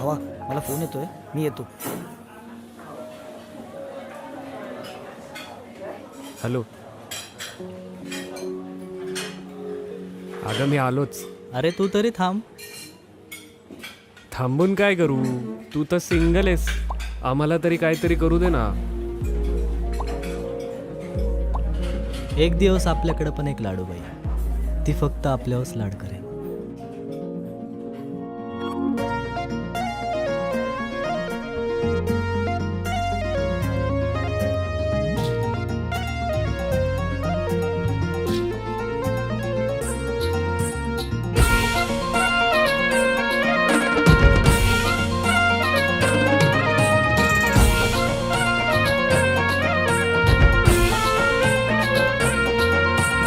भावा मला फोन येतोय, मी येतो. हॅलो. अगं मी आलोच. अरे तू तरी थांब. थांबून काय करू, तू तर सिंगल आहेस. आम्हाला तरी काहीतरी करू दे ना. एक दिवस आपल्याकडे पण एक लाडूबाई, ती फक्त आपल्यावरच लाड करेल.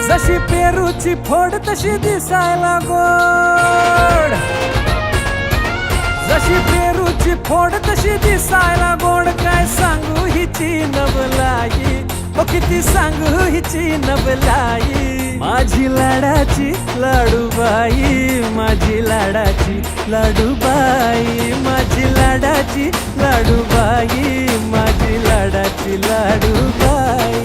जशी पेरूची फोड तशी दिसायला गोड, जशी पेरूची फोड तशी दिसायला गोड. काय सांगू हिची नवलाई, हो किती सांगू हिची नवलाई. माझी लाडाची लाडूबाई, माझी लाडाची लाडूबाई, माझी लाडाची लाडूबाई, माझी लाडाची लाडूबाई.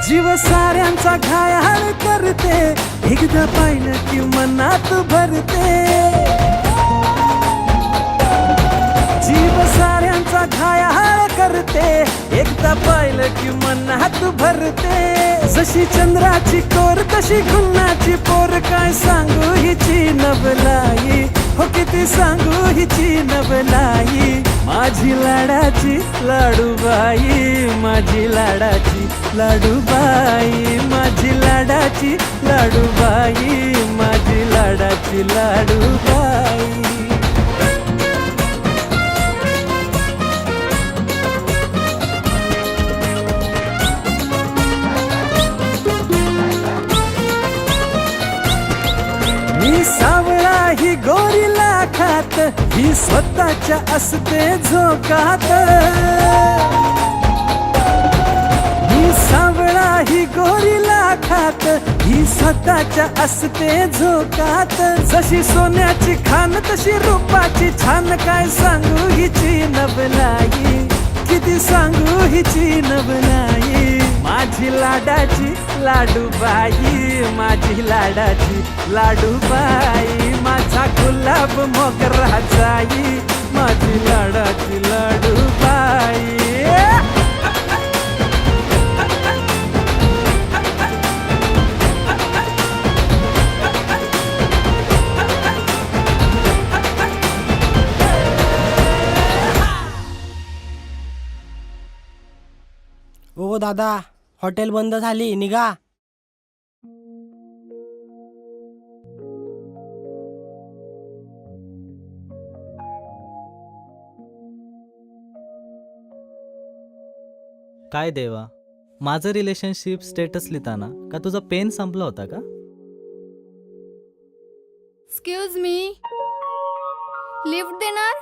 जीव साऱ्यांचा घायाळ करते, एकदा पाहिलं की मनात भरते. जीव साऱ्यांचा घायाळ करते, एकदा पाहिलं की मनात भरते. जशी चंद्राची कोर तशी गुन्हाची पोर. काय सांगू हिची नवलाई, हो किती सांगू हिची नवलाई. माझी लाडाची लाडूबाई, माझी लाडाची लाडूबाई, माझी लाडाची लाडूबाई, माझी लाडाची लाडूबाई. मी सावळा ही गोरीला खात, ही स्वतःच्या असते झोकात. मी सावळा ही गोरीला खात, ही स्वतःच्या असते झोकात. जशी सोन्याची खान तशी रूपाची छान. काय सांगू हिची नवलाई, किती सांगू हिची नवलाई. माझी लाडाची लाडूबाई, माझी लाडाची लाडूबाई. माझा गुलाब मोगरा जाई, माझी लाडाची लाडूबाई. ओ दादा, हॉटेल बंद झाली, निघा. काय देवा, माझं रिलेशनशिप स्टेटस लिहिताना का तुझा पेन संपला होता का? एक्सक्यूज मी, लिफ्ट देणार?